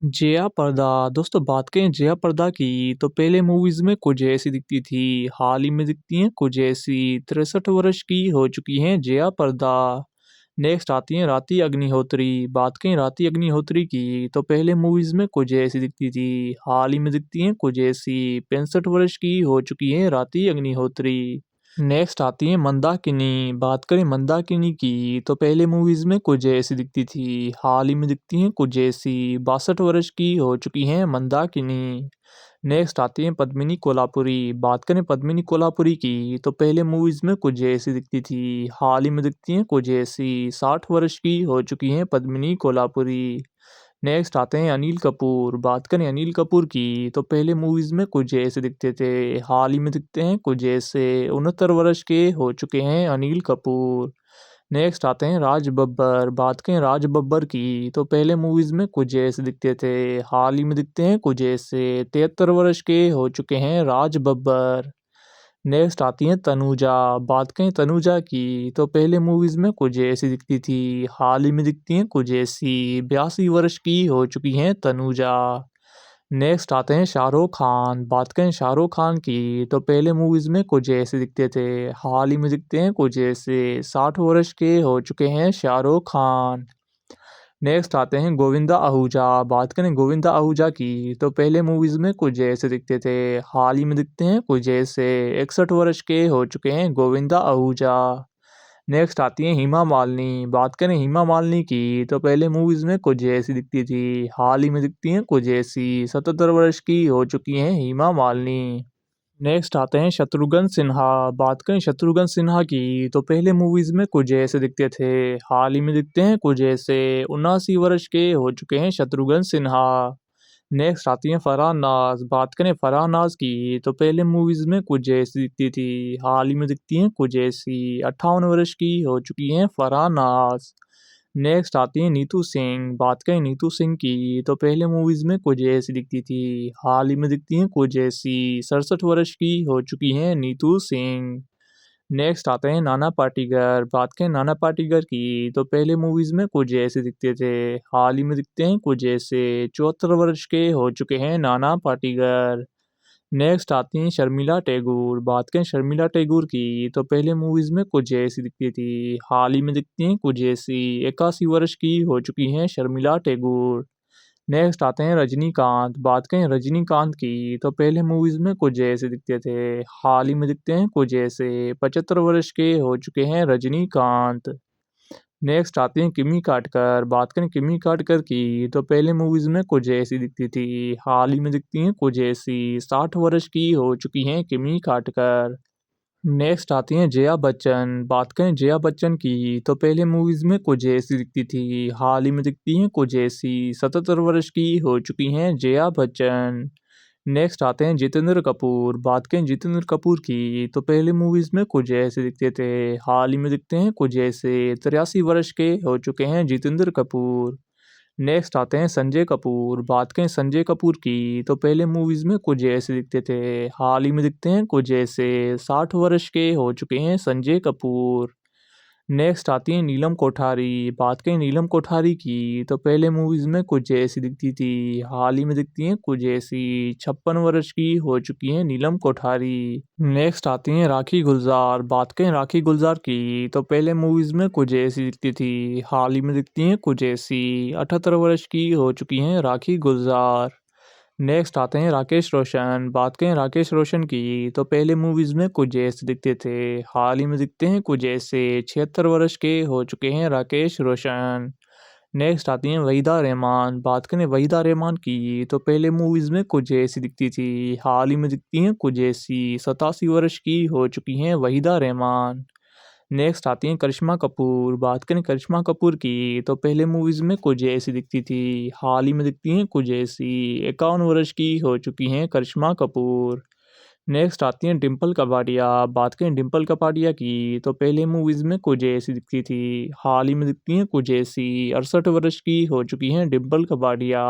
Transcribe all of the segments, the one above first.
जया प्रदा दोस्तों बात करें जया प्रदा की तो पहले मूवीज में कुछ ऐसी दिखती थी। हाल ही में दिखती हैं कुछ ऐसी। 63 वर्ष की हो चुकी हैं जया प्रदा। नेक्स्ट आती हैं राती अग्निहोत्री। बात करें राती अग्निहोत्री की तो पहले मूवीज में कुछ ऐसी दिखती थी। हाल ही में दिखती हैं कुछ ऐसी। 65 वर्ष की हो चुकी हैं राती अग्निहोत्री। नेक्स्ट आती है मंदाकिनी। बात करें मंदाकिनी की तो पहले मूवीज में कुछ ऐसी दिखती थी। हाल ही में दिखती हैं कुछ ऐसी। 62 वर्ष की हो चुकी हैं मंदाकिनी। नेक्स्ट आती है पद्मिनी कोल्हापुरी। बात करें पद्मिनी कोल्हापुरी की तो पहले मूवीज में कुछ ऐसी दिखती थी। हाल ही में दिखती हैं कुछ ऐसी। 60 वर्ष की हो चुकी हैं पद्मिनी कोल्हापुरी। नेक्स्ट आते हैं अनिल कपूर। बात करें अनिल कपूर की तो पहले मूवीज में कुछ ऐसे दिखते थे। हाल ही में दिखते हैं कुछ ऐसे। 69 वर्ष के हो चुके हैं अनिल कपूर। नेक्स्ट आते हैं राज बब्बर। बात करें राज बब्बर की तो पहले मूवीज में कुछ ऐसे दिखते थे। हाल ही में दिखते हैं कुछ ऐसे। 73 वर्ष के हो चुके हैं राज बब्बर। नेक्स्ट आती हैं तनुजा। बात करें तनुजा की तो पहले मूवीज में कुछ ऐसी दिखती थी। हाल ही में दिखती हैं कुछ ऐसी। 82 वर्ष की हो चुकी हैं तनुजा। नेक्स्ट आते हैं शाहरुख खान। बात करें शाहरुख खान की तो पहले मूवीज में कुछ ऐसे दिखते थे। हाल ही में दिखते हैं कुछ ऐसे। 60 वर्ष के हो चुके हैं शाहरुख खान। नेक्स्ट आते हैं गोविंदा आहूजा। बात करें गोविंदा आहूजा की तो पहले मूवीज में कुछ ऐसे दिखते थे। हाल ही में दिखते हैं कुछ ऐसे। 61 वर्ष के हो चुके हैं गोविंदा आहूजा। नेक्स्ट आती है हेमा मालिनी। बात करें हेमा मालिनी की तो पहले मूवीज में कुछ ऐसी दिखती थी। हाल ही में दिखती हैं कुछ ऐसी। 77 वर्ष की हो चुकी हैं हेमा मालिनी। नेक्स्ट आते हैं शत्रुघ्न सिन्हा। बात करें शत्रुघ्न सिन्हा की तो पहले मूवीज में कुछ ऐसे दिखते थे। हाल ही में दिखते हैं कुछ ऐसे। 79 वर्ष के हो चुके हैं शत्रुघ्न सिन्हा। नेक्स्ट आती हैं फरहान नाज। बात करें फरहान नाज की तो पहले मूवीज में कुछ ऐसी दिखती थी। हाल ही में दिखती हैं कुछ ऐसी। 58 वर्ष की हो चुकी हैं फरहान नाज। नेक्स्ट आती हैं नीतू सिंह। बात करें नीतू सिंह की तो पहले मूवीज में कुछ ऐसी दिखती थी। हाल ही में दिखती हैं कुछ ऐसी। 67 वर्ष की हो चुकी हैं नीतू सिंह। नेक्स्ट आते हैं नाना पाटेकर। बात करें नाना पाटेकर की तो पहले मूवीज में कुछ ऐसे दिखते थे। हाल ही में दिखते हैं कुछ ऐसे। 74 वर्ष के हो चुके हैं नाना पाटेकर। नेक्स्ट आती हैं शर्मिला टैगोर। बात करें शर्मिला टैगोर की तो पहले मूवीज में कुछ ऐसी दिखती थी। हाल ही में दिखती हैं कुछ ऐसी। 81 वर्ष की हो चुकी हैं शर्मिला टैगोर। नेक्स्ट आते हैं रजनीकांत। बात करें रजनीकांत की तो पहले मूवीज में कुछ ऐसे दिखते थे। हाल ही में दिखते हैं कुछ ऐसे। 75 वर्ष के हो चुके हैं रजनीकांत। नेक्स्ट आते हैं किमी काटकर। बात करें किमी काटकर की तो पहले मूवीज में कुछ ऐसी दिखती थी। हाल ही में दिखती हैं कुछ ऐसी। 60 वर्ष की हो चुकी हैं किमी काटकर। नेक्स्ट आती हैं जया बच्चन। बात करें जया बच्चन की तो पहले मूवीज में कुछ ऐसी दिखती थी। हाल ही में दिखती हैं कुछ ऐसी। 77 वर्ष की हो चुकी हैं जया बच्चन। नेक्स्ट आते हैं जितेंद्र कपूर। बात करें जितेंद्र कपूर की तो पहले मूवीज में कुछ ऐसे दिखते थे। हाल ही में दिखते हैं कुछ ऐसे। 83 वर्ष के हो चुके हैं जितेंद्र कपूर। नेक्स्ट आते हैं संजय कपूर। बात करें संजय कपूर की तो पहले मूवीज में कुछ ऐसे दिखते थे। हाल ही में दिखते हैं कुछ ऐसे। 60 वर्ष के हो चुके हैं संजय कपूर। नेक्स्ट आती है नीलम कोठारी। बात करें नीलम कोठारी की तो पहले मूवीज में कुछ ऐसी दिखती थी। हाल ही में दिखती हैं कुछ ऐसी। 56 वर्ष की हो चुकी हैं नीलम कोठारी। नेक्स्ट आती हैं राखी गुलजार। बात करें राखी गुलजार की तो पहले मूवीज में कुछ ऐसी दिखती थी। हाल ही में दिखती हैं कुछ ऐसी। 78 वर्ष की हो चुकी हैं राखी गुलजार। नेक्स्ट आते हैं राकेश रोशन। बात करें राकेश रोशन की तो पहले मूवीज में कुछ ऐसे दिखते थे। हाल ही में दिखते हैं कुछ ऐसे। 76 वर्ष के हो चुके हैं राकेश रोशन। नेक्स्ट आती हैं वहीदा रहमान। बात करें वहीदा रहमान की तो पहले मूवीज में कुछ ऐसी दिखती थी। हाल ही में दिखती हैं कुछ ऐसी। 87 वर्ष की हो चुकी हैं वहीदा रहमान। नेक्स्ट आती हैं करिश्मा कपूर। बात करें करिश्मा कपूर की तो पहले मूवीज में कुछ ऐसी दिखती थी। हाल ही में दिखती हैं कुछ ऐसी। 51 वर्ष की हो चुकी हैं करिश्मा कपूर। नेक्स्ट आती हैं डिम्पल कपाडिया। बात करें डिम्पल कपाडिया की तो पहले मूवीज में कुछ ऐसी दिखती थी। हाल ही में दिखती हैं कुछ ऐसी। 68 वर्ष की हो चुकी हैं डिम्पल कपाडिया।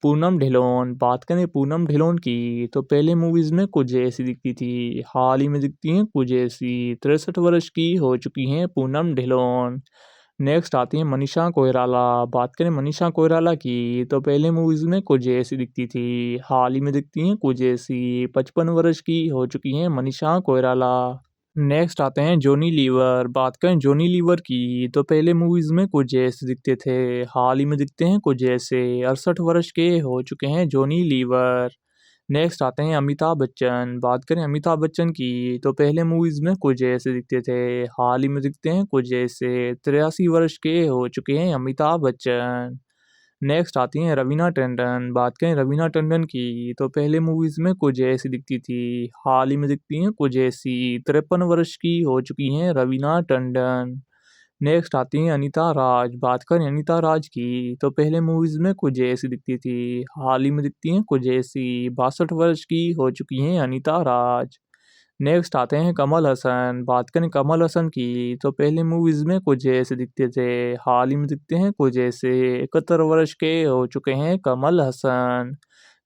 पूनम ढिलोन। बात करें पूनम ढिलोन की तो पहले मूवीज में कुछ ऐसी दिखती थी। हाल ही में दिखती हैं कुछ ऐसी। 63 वर्ष की हो चुकी हैं पूनम ढिलोन। नेक्स्ट आती हैं मनीषा कोइराला। बात करें मनीषा कोइराला की तो पहले मूवीज़ में कुछ ऐसी दिखती थी, हाल ही में दिखती हैं कुछ ऐसी। 55 वर्ष की हो चुकी हैं मनीषा कोइराला। नेक्स्ट आते हैं जॉनी लीवर। बात करें जॉनी लीवर की तो पहले मूवीज़ में कुछ ऐसे दिखते थे, हाल ही में दिखते हैं कुछ ऐसे। 68 वर्ष के हो चुके हैं जॉनी लीवर। नेक्स्ट आते हैं अमिताभ बच्चन। बात करें अमिताभ बच्चन की तो पहले मूवीज़ में कुछ ऐसे दिखते थे, हाल ही में दिखते हैं कुछ ऐसे। 83 वर्ष के हो चुके हैं अमिताभ बच्चन। नेक्स्ट आती हैं रवीना टंडन। बात करें रवीना टंडन की तो पहले मूवीज़ में कुछ ऐसी दिखती थी, हाल ही में दिखती हैं कुछ ऐसी। 53 वर्ष की हो चुकी हैं रवीना टंडन। नेक्स्ट आती हैं अनीता राज। बात करें अनीता राज की तो पहले मूवीज़ में कुछ ऐसी दिखती थी, हाल ही में दिखती हैं कुछ ऐसी। 62 वर्ष की हो चुकी हैं अनीता राज। नेक्स्ट आते हैं कमल हसन। बात करें कमल हसन की तो पहले मूवीज़ में कुछ ऐसे दिखते थे, हाल ही में दिखते हैं कुछ ऐसे। 71 वर्ष के हो चुके हैं कमल हसन।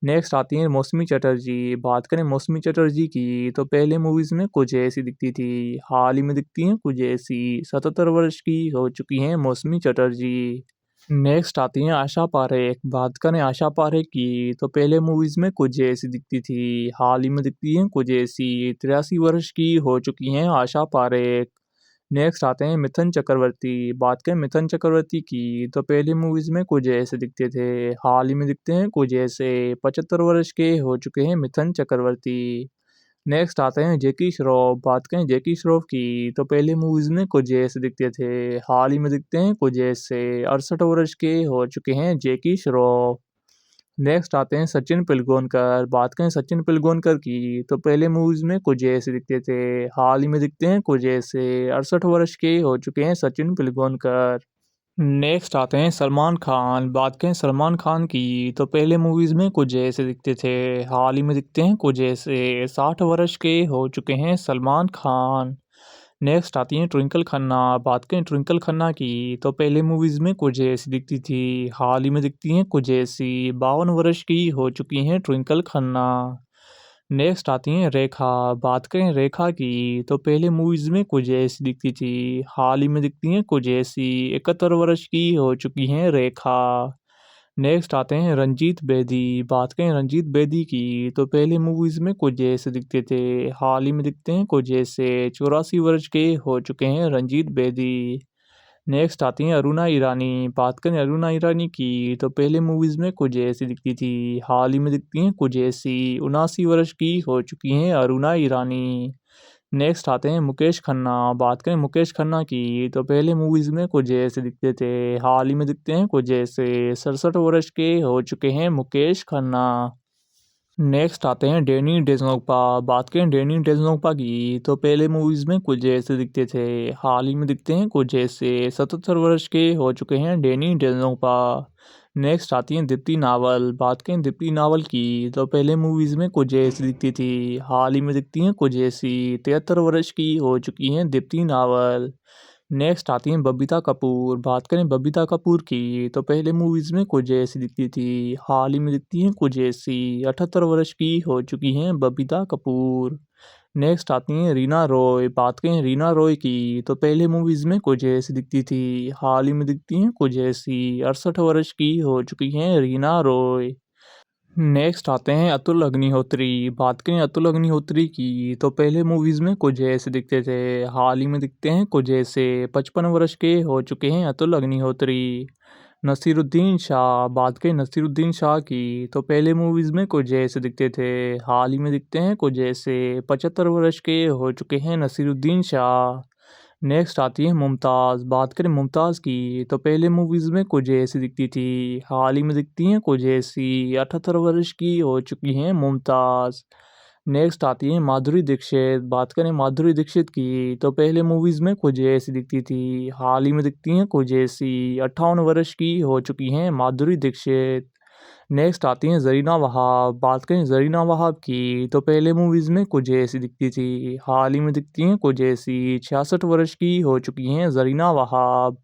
नेक्स्ट आती हैं मौसमी चटर्जी। बात करें मौसमी चटर्जी की तो पहले मूवीज़ में कुछ ऐसी दिखती थी, हाल ही में दिखती हैं कुछ ऐसी। 77 वर्ष की हो चुकी हैं मौसमी चटर्जी। नेक्स्ट आती हैं आशा पारेख। बात करें आशा पारेख की तो पहले मूवीज़ में कुछ ऐसी दिखती थी, हाल ही में दिखती हैं कुछ ऐसी। 83 वर्ष की हो चुकी हैं आशा पारेख। नेक्स्ट आते हैं मिथुन चक्रवर्ती। बात करें मिथुन चक्रवर्ती की तो पहले मूवीज़ में कुछ ऐसे दिखते थे, हाल ही में दिखते हैं कुछ ऐसे। 75 वर्ष के हो चुके हैं मिथुन चक्रवर्ती। नेक्स्ट आते हैं जैकी श्रॉफ। बात करें जैकी श्रॉफ की तो पहले मूवीज़ में कुछ ऐसे दिखते थे, हाल ही में दिखते हैं कुछ ऐसे। 68 वर्ष के हो चुके हैं जैकी श्रॉफ। नेक्स्ट आते हैं सचिन पिलगांवकर। बात करें सचिन पिलगांवकर की तो पहले मूवीज़ में कुछ ऐसे दिखते थे, हाल ही में दिखते हैं कुछ ऐसे। 68 वर्ष के हो चुके हैं सचिन पिलगांवकर। नेक्स्ट आते हैं सलमान खान। बात करें सलमान खान की तो पहले मूवीज़ में कुछ ऐसे दिखते थे, हाल ही में दिखते हैं कुछ ऐसे। 60 वर्ष के हो चुके हैं सलमान खान। नेक्स्ट आती हैं ट्विंकल खन्ना। बात करें ट्विंकल खन्ना की तो पहले मूवीज़ में कुछ ऐसी दिखती थी, हाल ही में दिखती हैं कुछ ऐसी। 52 वर्ष की हो चुकी हैं ट्विंकल खन्ना। नेक्स्ट आती हैं रेखा। बात करें रेखा की तो पहले मूवीज़ में कुछ ऐसी दिखती थी, हाल ही में दिखती हैं कुछ ऐसी। 71 वर्ष की हो चुकी हैं रेखा। नेक्स्ट आते हैं रंजीत बेदी। बात करें रंजीत बेदी की तो पहले मूवीज़ में कुछ ऐसे दिखते थे, हाल ही में दिखते हैं कुछ ऐसे। 84 वर्ष के हो चुके हैं रंजीत बेदी। नेक्स्ट आती हैं अरुणा ईरानी। बात करें अरुणा ईरानी की तो पहले मूवीज़ में कुछ ऐसी दिखती थी, हाल ही में दिखती हैं कुछ ऐसी। 79 वर्ष की हो चुकी हैं अरुणा ईरानी। नेक्स्ट आते हैं मुकेश खन्ना। बात करें मुकेश खन्ना की तो पहले मूवीज़ में कुछ ऐसे दिखते थे, हाल ही में दिखते हैं कुछ ऐसे। 67 वर्ष के हो चुके हैं मुकेश खन्ना। नेक्स्ट आते हैं डैनी डेज़नोग्पा। बात करें डैनी डेज़नोग्पा की तो पहले मूवीज़ में कुछ ऐसे दिखते थे, हाल ही में दिखते हैं कुछ ऐसे। 77 वर्ष के हो चुके हैं डैनी डेज़नोग्पा। नेक्स्ट आती हैं दीप्ति नावल। बात करें दीप्ति नावल की तो पहले मूवीज़ में कुछ ऐसी दिखती थी, हाल ही में दिखती हैं कुछ ऐसी। 73 वर्ष की हो चुकी हैं दीप्ति नावल। नेक्स्ट आती हैं बबीता कपूर। बात करें बबीता कपूर की तो पहले मूवीज़ में कुछ ऐसी दिखती थी, हाल ही में दिखती हैं कुछ ऐसी। 78 वर्ष की हो चुकी हैं बबीता कपूर। नेक्स्ट आती हैं रीना रॉय। बात करें रीना रॉय की तो पहले मूवीज़ में कुछ ऐसी दिखती थी, हाल ही में दिखती हैं कुछ ऐसी। 68 वर्ष की हो चुकी हैं रीना रॉय। नेक्स्ट आते हैं अतुल अग्निहोत्री। बात करें अतुल अग्निहोत्री की तो पहले मूवीज़ में कुछ ऐसे दिखते थे, हाल ही में दिखते हैं कुछ ऐसे। 55 वर्ष के हो चुके हैं अतुल अग्निहोत्री। नसीरुद्दीन शाह। बात करें नसीरुद्दीन शाह की तो पहले मूवीज़ में कुछ ऐसे दिखते थे, हाल ही में दिखते हैं कुछ ऐसे। 75 वर्ष के हो चुके हैं नसीरुद्दीन शाह। नेक्स्ट आती है मुमताज़। बात करें मुमताज़ की तो पहले मूवीज़ में कुछ ऐसी दिखती थी, हाल ही में दिखती हैं कुछ ऐसी। 78 वर्ष की हो चुकी हैं मुमताज़। नेक्स्ट आती है माधुरी दीक्षित। बात करें माधुरी दीक्षित की तो पहले मूवीज़ में कुछ ऐसी दिखती थी, हाल ही में दिखती हैं कुछ ऐसी। 58 वर्ष की हो चुकी हैं माधुरी दीक्षित। नेक्स्ट आती हैं ज़रीना वहाब। बात करें ज़रीना वहाब की तो पहले मूवीज़ में कुछ ऐसी दिखती थी, हाल ही में दिखती हैं कुछ ऐसी। 66 वर्ष की हो चुकी हैं ज़रीना वहाब।